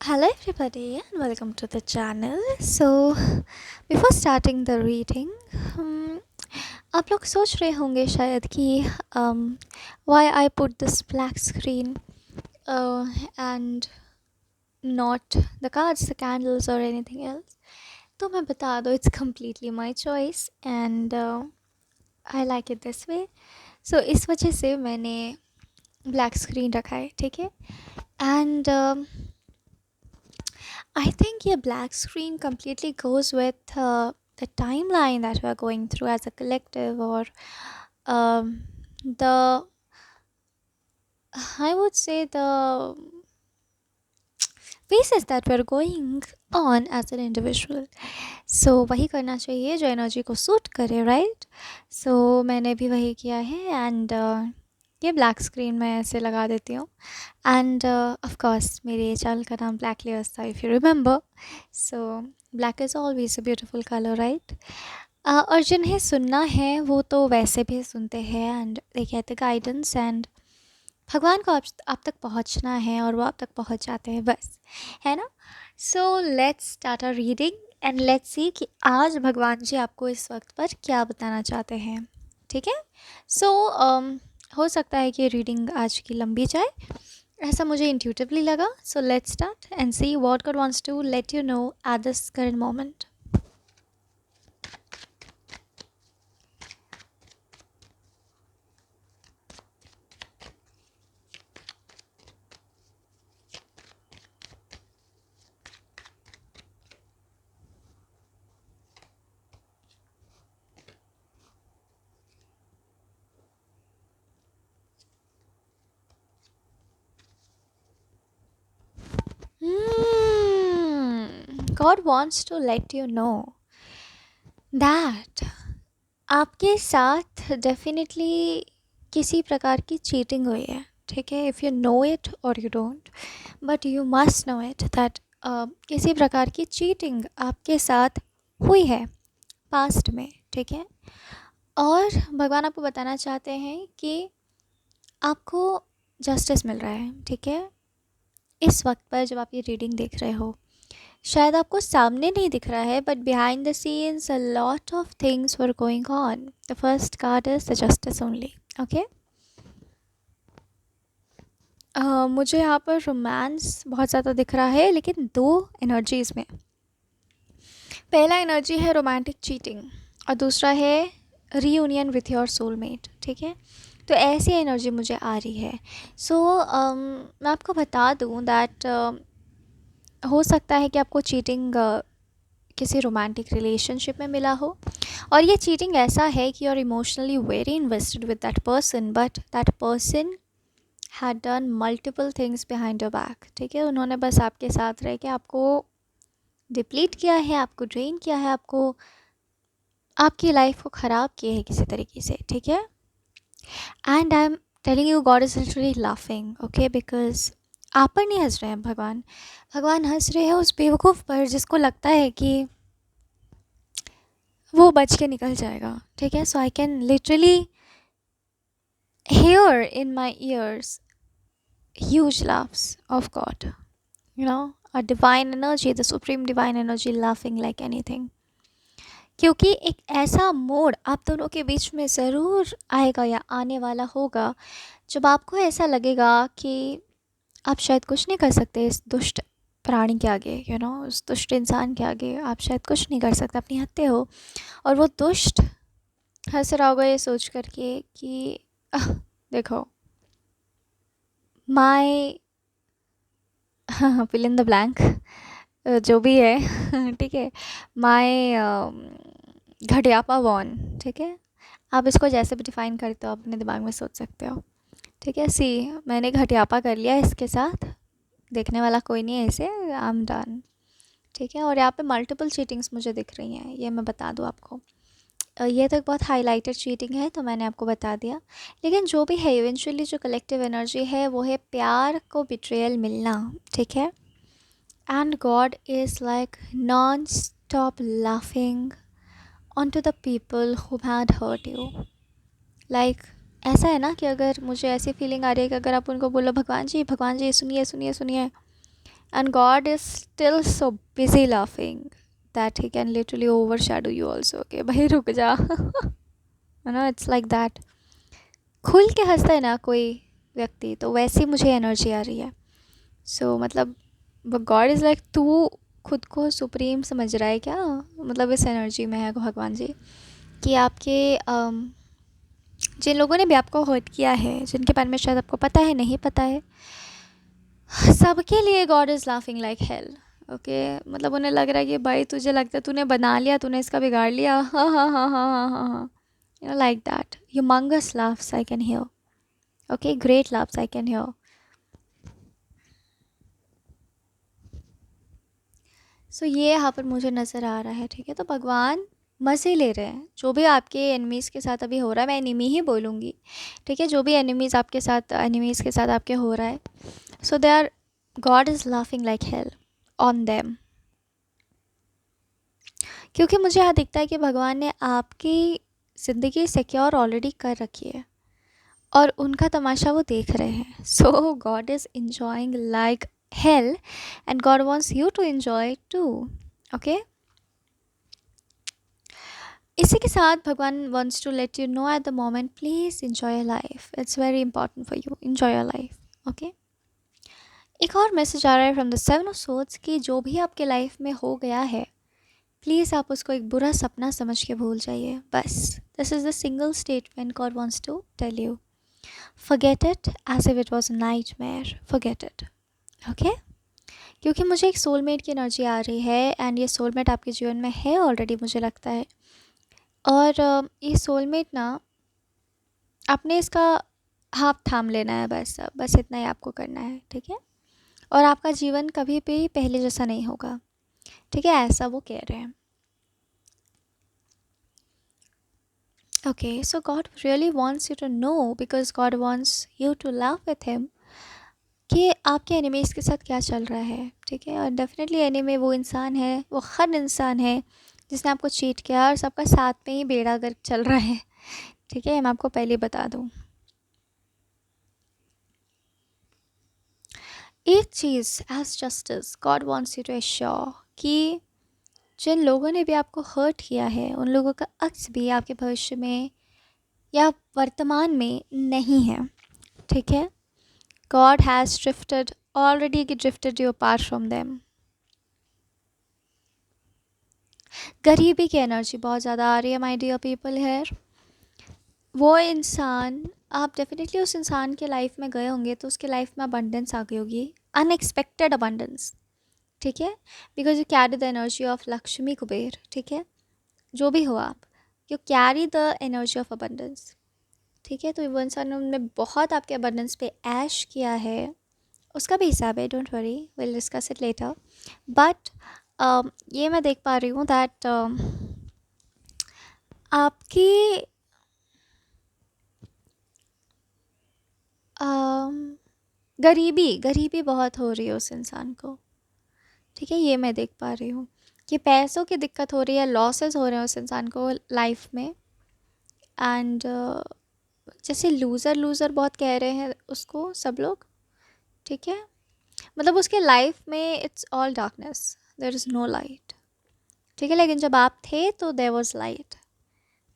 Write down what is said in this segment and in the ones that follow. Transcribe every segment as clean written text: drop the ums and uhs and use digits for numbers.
Hello everybody and welcome to the channel. So before starting the reading, um, आप लोग सोच रहे होंगे शायद कि why I put this black screen and not the cards, the candles or anything else. तो मैं बता दूँ it's completely my choice and I like it this way. So इस वजह से मैंने black screen रखा है, ठीक है? And I think a black screen completely goes with the timeline that we're going through as a collective, or the I would say the phases that we're going on as an individual. So वही करना चाहिए जो energy को suit करे, right? सो मैंने भी वही किया है एंड ये ब्लैक स्क्रीन मैं ऐसे लगा देती हूँ एंड ऑफ कोर्स मेरे चैनल का नाम ब्लैक लेयर्स था, if you remember. So black is always a beautiful colour, right? और जिन्हें सुनना है वो तो वैसे भी सुनते हैं and they get the guidance and भगवान को आप तक पहुंचना है और वो आप तक पहुंच जाते हैं, बस, है ना? So let's start our reading and let's see कि आज भगवान जी आपको इस वक्त पर क्या बताना चाहते हैं, ठीक है? सो हो सकता है कि रीडिंग आज की लंबी जाए, ऐसा मुझे इंट्यूटिवली लगा. So let's start and see what God wants to let you know at this current moment. God wants to let you know that आपके साथ डेफिनेटली किसी प्रकार की चीटिंग हुई है, ठीक है? इफ़ यू नो इट और you don't, but you must know it that किसी प्रकार की चीटिंग आपके साथ हुई है पास्ट में, ठीक है? और भगवान आपको बताना चाहते हैं कि आपको जस्टिस मिल रहा है, ठीक है? इस वक्त पर जब आप ये रीडिंग देख रहे हो, शायद आपको सामने नहीं दिख रहा है but behind the scenes a lot of things were going on. The first card is the justice only, okay? मुझे यहाँ पर रोमांस बहुत ज़्यादा दिख रहा है, लेकिन दो एनर्जीज़ में. पहला एनर्जी है रोमांटिक चीटिंग और दूसरा है रीयूनियन विथ योर सोलमेट, ठीक है? तो ऐसी एनर्जी मुझे आ रही है. सो मैं आपको बता दूँ दैट हो सकता है कि आपको चीटिंग किसी रोमांटिक रिलेशनशिप में मिला हो, और ये चीटिंग ऐसा है कि you are emotionally very invested with that person, but that person had done multiple things behind your back, ठीक है? उन्होंने बस आपके साथ रह के आपको डिप्लीट किया है, आपको ड्रेन किया है, आपको आपकी लाइफ को ख़राब किया है किसी तरीके से, ठीक है? And I am telling you God is literally laughing, okay? Because आप पर नहीं हंस रहे हैं भगवान. भगवान हंस रहे हैं उस बेवकूफ़ पर जिसको लगता है कि वो बच के निकल जाएगा, ठीक है? So I can literally hear in my ears huge laughs of God, you know, a divine energy, the supreme divine energy laughing like anything. क्योंकि एक ऐसा मोड़ आप दोनों के बीच में ज़रूर आएगा या आने वाला होगा जब आपको ऐसा लगेगा कि आप शायद कुछ नहीं कर सकते इस दुष्ट प्राणी के आगे, यू नो, उस दुष्ट इंसान के आगे आप शायद कुछ नहीं कर सकते, अपनी हत्या हो. और वो दुष्ट हंस रहा होगा ये सोच करके कि देखो, माई फिल इन द ब्लैंक जो भी है, ठीक है? माई घटियापा वॉन, ठीक है? आप इसको जैसे भी डिफ़ाइन करते हो आप अपने दिमाग में सोच सकते हो, ठीक है? सी, मैंने घटियापा कर लिया इसके साथ, देखने वाला कोई नहीं है इसे, आई एम डन, ठीक है? और यहाँ पे मल्टीपल चीटिंग्स मुझे दिख रही हैं, ये मैं बता दूँ आपको. ये तो एक बहुत हाईलाइटेड चीटिंग है तो मैंने आपको बता दिया, लेकिन जो भी है इवेंचुअली जो कलेक्टिव एनर्जी है वो है प्यार को बिट्रेयल मिलना, ठीक है? And God is like non stop laughing on to the people who had hurt you. Like ऐसा है ना कि अगर मुझे ऐसी फीलिंग आ रही है कि अगर आप उनको बोलो भगवान जी सुनिए सुनिए सुनिए, and God is still so busy laughing that he can literally overshadow you also. Okay, भाई रुक जा. You know, it's like that. खुल के हंसता है ना कोई व्यक्ति, तो वैसी मुझे एनर्जी आ रही है. सो मतलब गॉड इज़ लाइक, तू खुद को सुप्रीम समझ रहा है क्या? मतलब इस एनर्जी में है भगवान जी कि आपके जिन लोगों ने भी आपको हर्ट किया है, जिनके बारे में शायद आपको पता है, नहीं पता है, सबके लिए God is laughing like hello. Okay, मतलब उन्हें लग रहा है कि भाई तुझे लगता है तूने बना लिया, तूने इसका बिगाड़ लिया. हाँ हाँ हाँ हाँ हाँ हाँ हाँ, you know, like that. Humongous laughs I can hear. Okay, great laughs I can hear. So ये यहाँ पर मुझे नज़र आ रहा है. ठीक है, तो भगवान मज़े ले रहे हैं जो भी आपके एनिमीज़ के साथ अभी हो रहा है. मैं एनिमी ही बोलूँगी. ठीक है, जो भी एनिमीज़ के साथ आपके हो रहा है, so they are, God is laughing like hell on them. क्योंकि मुझे यहाँ दिखता है कि भगवान ने आपकी ज़िंदगी सिक्योर ऑलरेडी कर रखी है और उनका तमाशा वो देख रहे हैं. So God is enjoying like hell and God wants you to enjoy too. Okay, इसी के साथ Bhagwan wants to let you know at the moment, please enjoy your life. It's very important for you, enjoy your life. Okay, एक और message आ रहा है from the seven of swords कि जो भी आपके लाइफ में हो गया है, प्लीज़ आप उसको एक बुरा सपना समझ के भूल जाइए. बस, this is the single statement God wants to tell you. Forget it as if it was a nightmare. Forget it. Okay, क्योंकि मुझे एक सोलमेट की एनर्जी आ रही है एंड ये सोलमेट आपके जीवन में है ऑलरेडी, मुझे लगता है. और ये सोलमेट ना, आपने इसका हाथ थाम लेना है. बस बस इतना ही आपको करना है. ठीक है, और आपका जीवन कभी भी पहले जैसा नहीं होगा. ठीक है, ऐसा वो कह रहे हैं. Okay, so God really wants you to know, because God wants you to laugh with him, कि आपके एनिमीज़ के साथ क्या चल रहा है. ठीक है, और डेफिनेटली एनिमी वो इंसान है, वो हर इंसान है जिसने आपको चीट किया और सबका साथ में ही बेड़ा गर्क चल रहा है. ठीक है, मैं आपको पहले बता दूँ. एक चीज़ as justice God wants you to assure कि जिन लोगों ने भी आपको हर्ट किया है, उन लोगों का अक्स भी आपके भविष्य में या वर्तमान में नहीं है. ठीक है, God has already drifted you apart from them. गरीबी की एनर्जी बहुत ज़्यादा आ रही है माय डियर पीपल हेयर. वो इंसान, आप डेफिनेटली उस इंसान के लाइफ में गए होंगे तो उसके लाइफ में अबंडेंस आ गई होगी, अनएक्सपेक्टेड अबंडेंस. ठीक है, because you carry the energy of Lakshmi Kuber. ठीक है, जो भी हो आप, you carry the energy of abundance. ठीक है, तो वो इंसान ने बहुत आपके अबंडेंस पे ऐश किया है, उसका भी हिसाब है. Don't worry, will discuss it later. But ये मैं देख पा रही हूँ दैट आपकी गरीबी गरीबी बहुत हो रही है उस इंसान को. ठीक है, ये मैं देख पा रही हूँ कि पैसों की दिक्कत हो रही है, लॉसेस हो रहे हैं उस इंसान को लाइफ में. एंड जैसे लूज़र लूज़र बहुत कह रहे हैं उसको सब लोग. ठीक है, मतलब उसके लाइफ में it's all darkness, there is no light. ठीक है, लेकिन जब आप थे तो देयर वाज लाइट,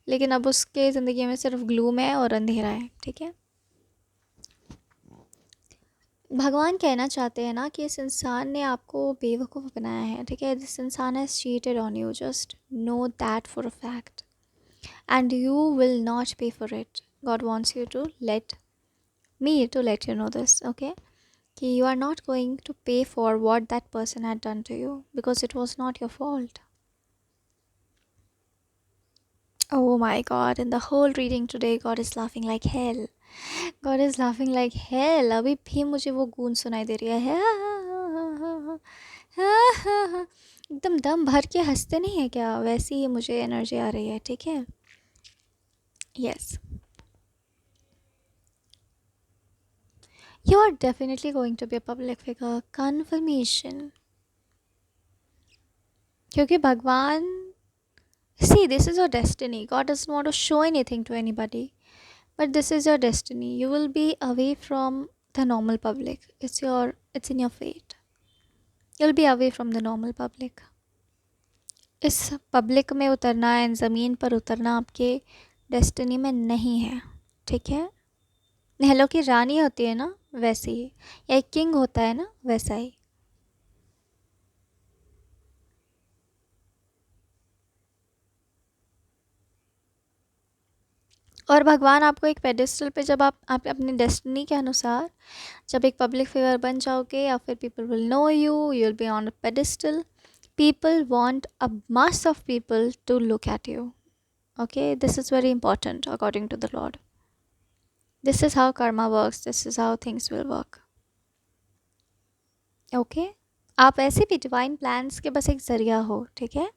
लेकिन अब उसके ज़िंदगी में सिर्फ ग्लूम है और अंधेरा है. ठीक है, भगवान कहना चाहते हैं ना कि इस इंसान ने आपको बेवकूफ़ बनाया है. ठीक है, दिस इंसान has cheated on you, just know that for a fact, and you will not pay for it. God wants you to let me to let you know this. Okay, कि you are not going to pay for what that person had done to you, because it was not your fault. Oh my God, in the whole reading today, God is laughing like hell. God is laughing like hell. अभी भी मुझे वो गूंज सुनाई दे रही है. एकदम दम भर के हंसते नहीं है क्या, वैसी ही मुझे एनर्जी आ रही है. ठीक है, yes, you are definitely going to be a public figure. Confirmation. क्योंकि भगवान, see, this is your destiny. God doesn't want to show anything to anybody, but this is your destiny. You will be away from the normal public. It's in your fate. you'll be away from the normal public. इस public में उतरना and ज़मीन पर उतरना आपके destiny में नहीं है, ठीक है। महलों की रानी होती है ना, वैसे ही, या एक किंग होता है ना, वैसा ही। और भगवान आपको एक पेडिस्टल पे, जब आप अपनी डेस्टिनी के अनुसार जब एक पब्लिक फिगर बन जाओगे, या फिर people will know you, you will be on a pedestal, people want a mass of people to look at you. Okay, this is very important according to the Lord. This is how karma works, this is how things will work. Okay, आप ऐसे भी divine plans के बस एक जरिया हो, ठीक है।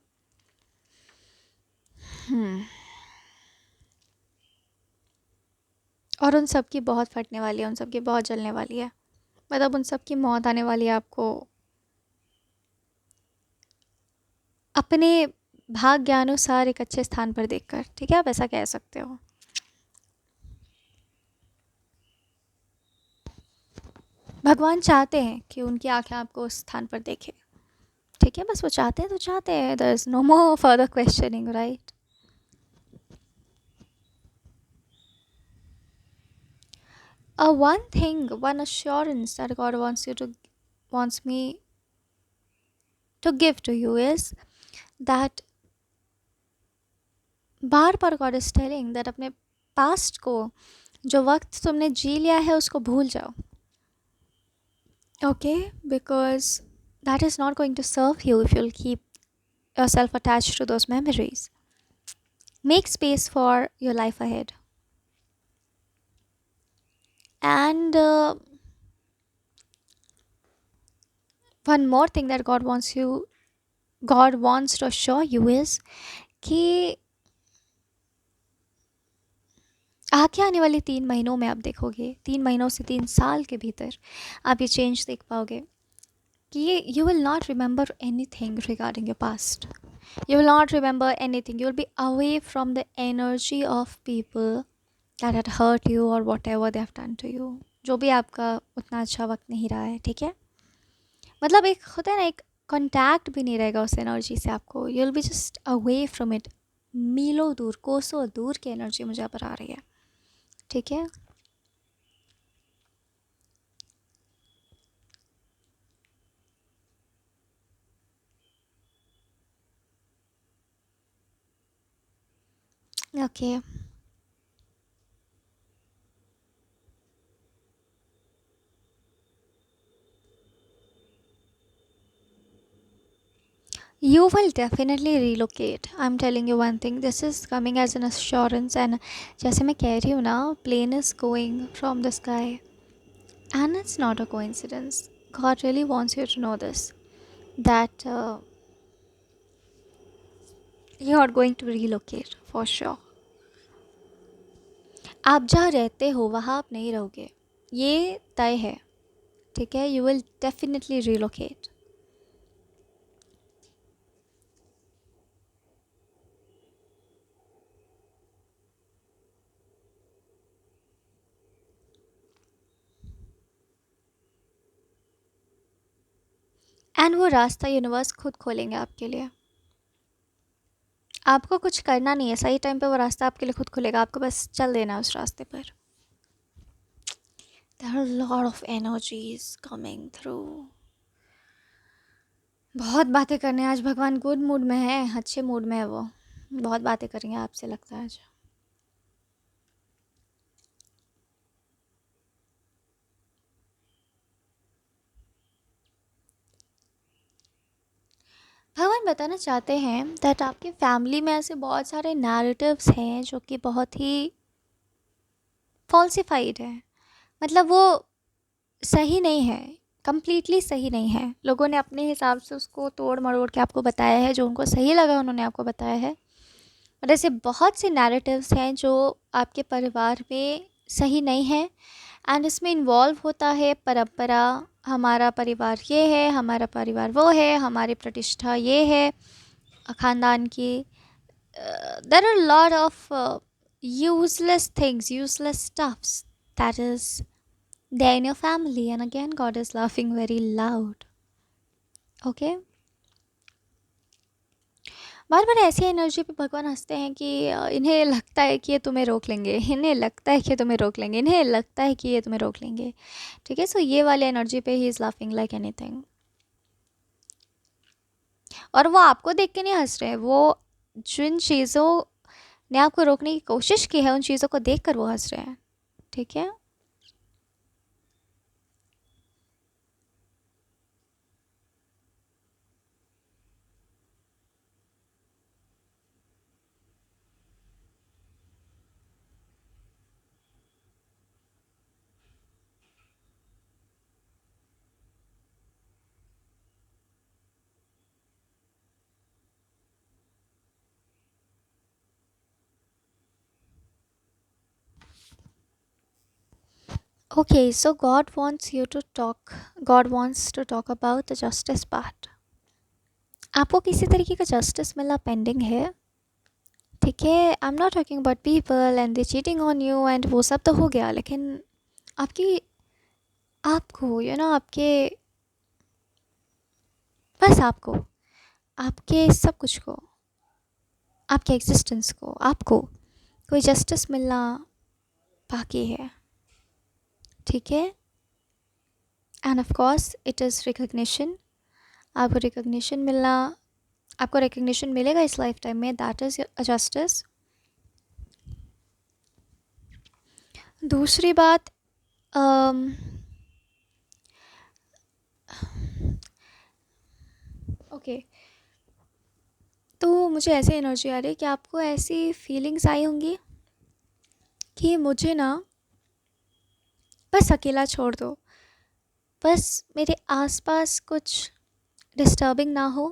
और उन सब की बहुत फटने वाली है, उन सब की बहुत जलने वाली है, मतलब उन सब की मौत आने वाली है आपको अपने भाग्यानुसार एक अच्छे स्थान पर देखकर, ठीक है, आप ऐसा कह सकते हो। भगवान चाहते हैं कि उनकी आंखें आपको उस स्थान पर देखें, ठीक है, बस वो चाहते हैं तो चाहते हैं, there is no more further questioning, right. One thing, one assurance that God wants me to give to you is that bar bar God is telling that अपने पास्ट को, जो वक्त तुमने जी लिया है, उसको भूल जाओ। Okay, because that is not going to serve you if you'll keep yourself attached to those memories. Make space for your life ahead. And one more thing that God wants to assure you is कि आगे आने वाले 3 महीनों में आप देखोगे, 3 महीनों से 3 साल के भीतर आप ये चेंज देख पाओगे कि you will not remember anything regarding your past, you will not remember anything, you will be away from the energy of people that had hurt you और whatever they have done to you, जो भी आपका उतना अच्छा वक्त नहीं रहा है, ठीक है। मतलब एक होता है ना, एक कॉन्टैक्ट भी नहीं रहेगा उस एनर्जी से आपको, you will be just away from it, मीलों दूर, कोसों दूर की एनर्जी मुझे पर आ रही है, ठीक है। Okay, you will definitely relocate. I'm telling you one thing, this is coming as an assurance, and जैसे मैं कह रही हूँ ना, plane is going from the sky, and it's not a coincidence. God really wants you to know this, that you are going to relocate for sure. आप जहाँ रहते हो वहाँ आप नहीं रहोगे, ये तय है, ठीक है। You will definitely relocate. And वो रास्ता यूनिवर्स खुद खोलेंगे आपके लिए, आपको कुछ करना नहीं है, सही टाइम पे वो रास्ता आपके लिए खुद खुलेगा, आपको बस चल देना है उस रास्ते पर। There are a lot of energies coming through. बहुत बातें करने आज भगवान गुड मूड में है, अच्छे मूड में है, वो बहुत बातें करेंगे आपसे, लगता है आज। भगवान बताना चाहते हैं दैट आपकी फैमिली में ऐसे बहुत सारे नैरेटिव्स हैं जो कि बहुत ही फॉल्सिफाइड है, मतलब वो सही नहीं है, कम्प्लीटली सही नहीं है, लोगों ने अपने हिसाब से उसको तोड़ मरोड़ के आपको बताया है, जो उनको सही लगा उन्होंने आपको बताया है। और ऐसे बहुत से नैरेटिव्स हैं जो आपके परिवार में सही नहीं है, एंड इसमें इन्वॉल्व होता है परंपरा, हमारा परिवार ये है, हमारा परिवार वो है, हमारी प्रतिष्ठा ये है ख़ानदान की। There are lot of useless things, useless stuffs that is there in your family, and again God is laughing very loud. Okay. बार बार ऐसी एनर्जी पे भगवान हंसते हैं कि इन्हें लगता है कि ये तुम्हें रोक लेंगे, इन्हें लगता है कि ये तुम्हें रोक लेंगे, इन्हें लगता है कि ये तुम्हें रोक लेंगे। ठीक है, सो ये वाली एनर्जी पे he is laughing like anything. और वो आपको देख के नहीं हंस रहे, वो जिन चीज़ों ने आपको रोकने की कोशिश की है उन चीज़ों को देख कर वो हंस रहे हैं। ठीक है। Okay, so God wants to talk about the justice part. आपको किसी तरीके का जस्टिस मिलना पेंडिंग है। ठीक है, I am not talking about people and they cheating on you and वो सब तो हो गया, लेकिन आपकी आपको आपके बस आपको आपके सब कुछ को, आपके एग्जिस्टेंस को, आपको कोई जस्टिस मिलना बाकी है। ठीक है, end of course it is recognition. आपको रिकग्निशन मिलना, आपको रिकग्निशन मिलेगा इस लाइफ टाइम में, दैट इज़ जस्टिस। दूसरी बात, ओके, तो मुझे ऐसी एनर्जी आ रही है कि आपको ऐसी फीलिंग्स आई होंगी कि मुझे ना बस अकेला छोड़ दो, बस मेरे आसपास कुछ डिस्टर्बिंग ना हो,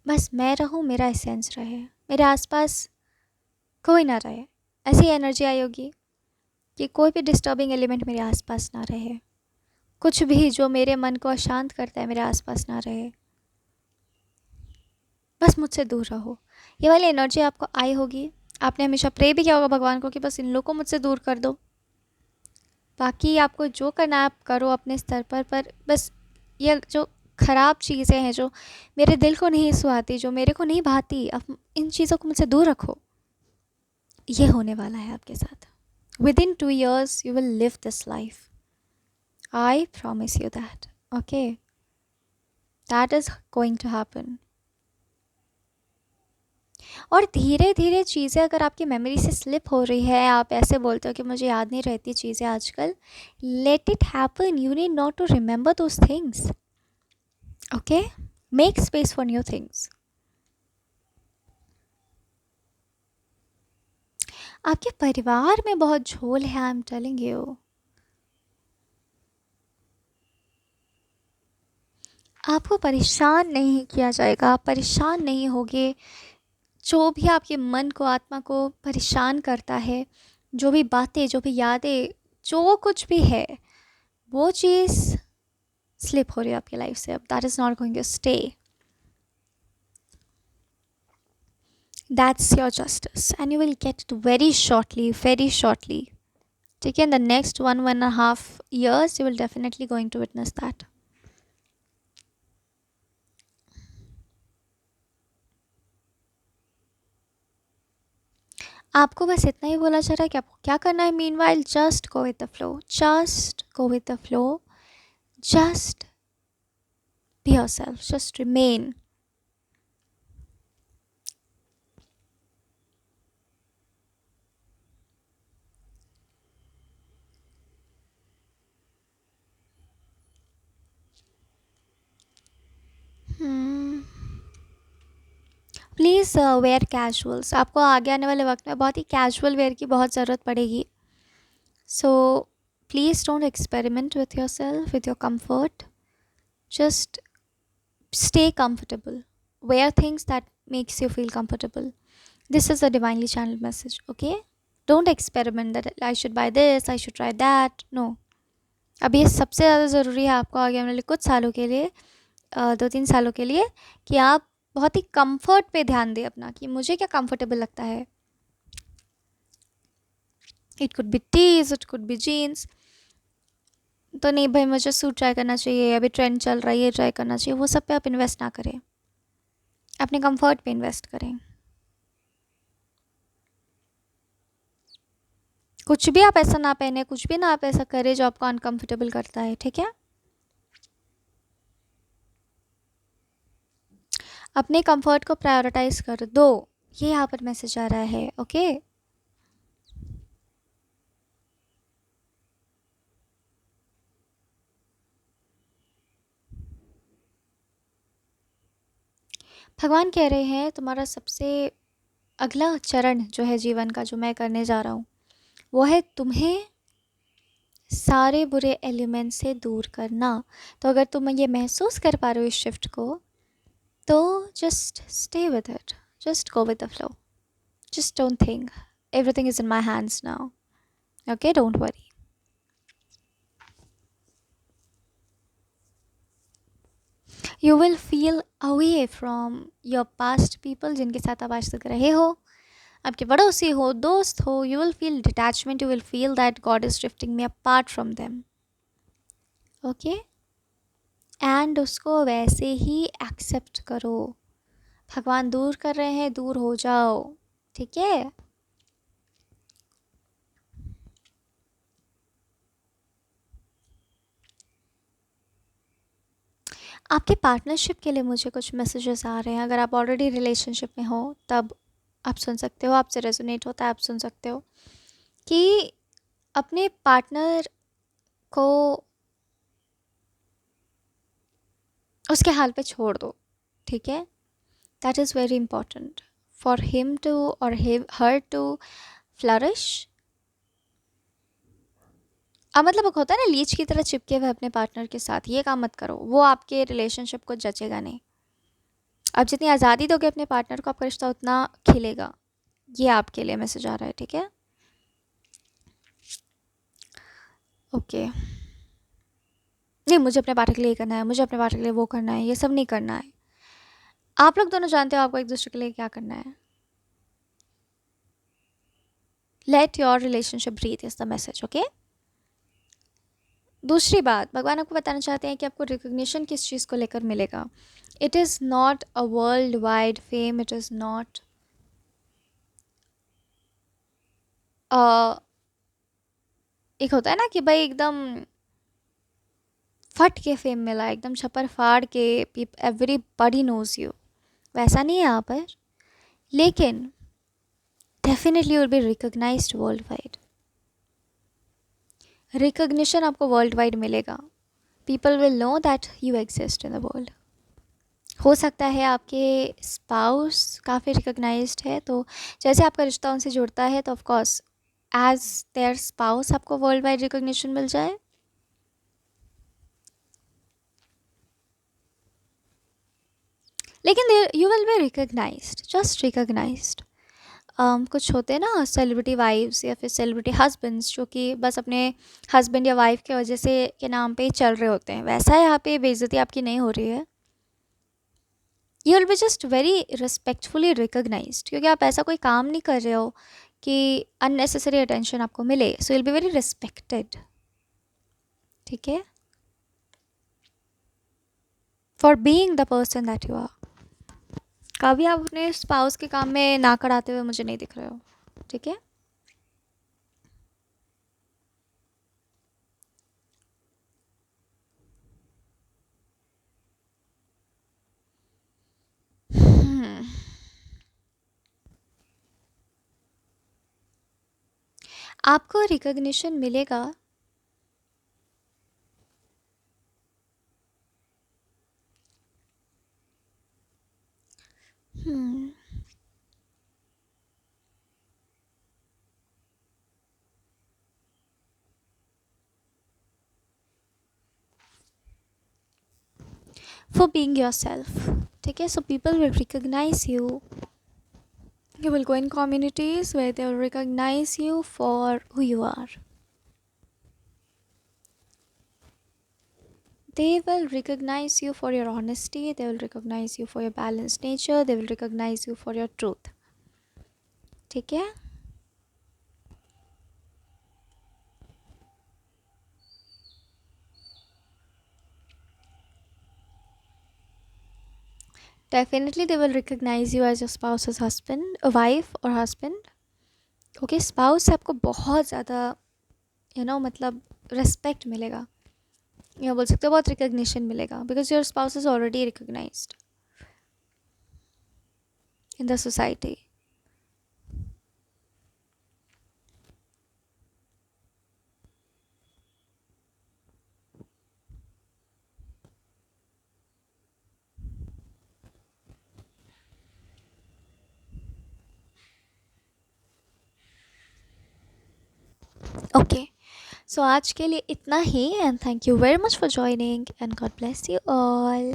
बस मैं रहूँ, मेरा एसेंस रहे, मेरे आसपास कोई ना रहे। ऐसी एनर्जी आई होगी कि कोई भी डिस्टर्बिंग एलिमेंट मेरे आसपास ना रहे, कुछ भी जो मेरे मन को अशांत करता है मेरे आसपास ना रहे, बस मुझसे दूर रहो। ये वाली एनर्जी आपको आई होगी। आपने हमेशा प्रे भी किया होगा भगवान को कि बस इन लोगों को मुझसे दूर कर दो। बाकी आपको जो करना है आप करो अपने स्तर पर बस ये जो ख़राब चीज़ें हैं, जो मेरे दिल को नहीं सुहाती, जो मेरे को नहीं भाती, अब इन चीज़ों को मुझसे दूर रखो। ये होने वाला है आपके साथ। Within 2 years you will live this life. I promise you that. Okay, that is going to happen. और धीरे धीरे चीज़ें अगर आपकी मेमोरी से स्लिप हो रही है, आप ऐसे बोलते हो कि मुझे याद नहीं रहती चीज़ें आजकल, let it happen. You need not to remember those things. Okay, make space for new things. आपके परिवार में बहुत झोल है, आई एम टेलिंग यू। आपको परेशान नहीं किया जाएगा, आप परेशान नहीं होगे। जो भी आपके मन को, आत्मा को परेशान करता है, जो भी बातें, जो भी यादें, जो कुछ भी है, वो चीज़ स्लिप हो रही है आपकी लाइफ से, अब that is not going to stay. That's your justice and you will get it very shortly, very shortly. ठीक है, in the next 1.5 years you will definitely going to witness that. आपको बस इतना ही बोला जा रहा है कि आपको क्या करना है। Meanwhile just go with the flow, just go with the flow, just be yourself, just remain. Please where casuals. आपको आगे आने वाले वक्त में बहुत ही कैजुअल वेयर की बहुत ज़रूरत पड़ेगी। So please don't experiment with your self, with your comfort. Just stay comfortable, wear things that makes you feel comfortable. This is a divinely channeled message. Okay, don't experiment that I should buy this, I should try that. No, अब ये सबसे ज़्यादा ज़रूरी है आपको आगे आने वाले कुछ सालों के लिए, 2-3 सालों के लिए, कि आप बहुत ही कंफर्ट पे ध्यान दें अपना, कि मुझे क्या कंफर्टेबल लगता है। It could be tees, it could be jeans, तो नहीं भाई मुझे सूट ट्राई करना चाहिए, अभी ट्रेंड चल रहा है ये ट्राई करना चाहिए, वो सब पे आप इन्वेस्ट ना करें, अपने कंफर्ट पे इन्वेस्ट करें। कुछ भी आप ऐसा ना पहने, कुछ भी ना आप ऐसा करें जो आपको अनकंफर्टेबल करता है, ठीक है। अपने कंफर्ट को प्रायोरिटाइज कर दो, ये यहाँ पर मैसेज आ रहा है। ओके, भगवान कह रहे हैं तुम्हारा सबसे अगला चरण जो है जीवन का, जो मैं करने जा रहा हूँ, वो है तुम्हें सारे बुरे एलिमेंट से दूर करना। तो अगर तुम ये महसूस कर पा रहे हो इस शिफ्ट को, तो just stay with it, just go with the flow, just don't think everything is in my hands now. Okay, don't worry. You will feel away from your past people, जिनके साथ आप आज तक रहे हो, आपके पड़ोसी हो, दोस्त हो। You will feel detachment, you will feel that God is drifting me apart from them. Okay, and उसको वैसे ही एक्सेप्ट करो। भगवान दूर कर रहे हैं, दूर हो जाओ, ठीक है। आपके पार्टनरशिप के लिए मुझे कुछ मैसेजेस आ रहे हैं। अगर आप ऑलरेडी रिलेशनशिप में हो तब आप सुन सकते हो, आपसे रेजोनेट होता है आप सुन सकते हो, कि अपने पार्टनर को उसके हाल पे छोड़ दो, ठीक है। That is very important for him too और हर टू फ्लरिश। अब मतलब एक होता है ना, लीच की तरह चिपके हुए अपने पार्टनर के साथ, ये काम मत करो, वो आपके रिलेशनशिप को जचेगा नहीं। आप जितनी आज़ादी दोगे अपने पार्टनर को, आपका रिश्ता उतना खिलेगा। ये आपके लिए मैसेज आ रहा है, ठीक है। ओके, नहीं मुझे अपने पार्टनर के लिए ये करना है, मुझे अपने पार्टनर के लिए वो करना है, ये सब नहीं करना है। आप लोग दोनों जानते हो आपको एक दूसरे के लिए क्या करना है। Let your relationship breathe is the message. Okay, दूसरी बात, भगवान आपको बताना चाहते हैं कि आपको रिकग्निशन किस चीज़ को लेकर मिलेगा। It is not a world wide fame, it is not एक होता है ना कि भाई एकदम फट के फेम मिला, एकदम छप्पर फाड़ के एवरीबॉडी नोज यू, वैसा नहीं है यहाँ पर। लेकिन definitely will be recognised world wide. Recognition आपको वर्ल्ड वाइड मिलेगा। People will know that you exist in the world. हो सकता है आपके स्पाउस काफ़ी रिकग्नाइज्ड है, तो जैसे आपका रिश्ता उनसे जुड़ता है तो ऑफकोर्स एज देयर स्पाउस आपको वर्ल्ड वाइड रिकग्निशन मिल जाए। लेकिन you will be recognised, just recognised. कुछ होते हैं ना सेलिब्रिटी वाइफ्स या फिर सेलिब्रिटी हस्बैंड्स, जो कि बस अपने हस्बैंड या वाइफ की वजह से के नाम पे ही चल रहे होते हैं, वैसा यहाँ पे बेइज्जती आपकी नहीं हो रही है। You will be just very respectfully recognised, क्योंकि आप ऐसा कोई काम नहीं कर रहे हो कि अननेसेसरी अटेंशन आपको मिले, so will be very respected, ठीक है, for being the person that you are. कभी आप अपने स्पाउस के काम में ना कराते हुए मुझे नहीं दिख रहे हो, ठीक है। आपको रिकग्निशन मिलेगा। hmm. For being yourself, ठीक है। So people will recognize you. You will go in communities where they will recognize you for who you are. They will recognize you for your honesty, they will recognize you for your balanced nature, they will recognize you for your truth, ठीक है। Definitely they will recognize you as your spouse's husband, a wife or husband. Okay, spouse से आपको बहुत ज़्यादा मतलब respect मिलेगा, या बोल सकते हो बहुत रिकग्निशन मिलेगा, because your spouse is already recognised in the society. Okay, so आज के लिए इतना ही, and thank you very much for joining, and God bless you all.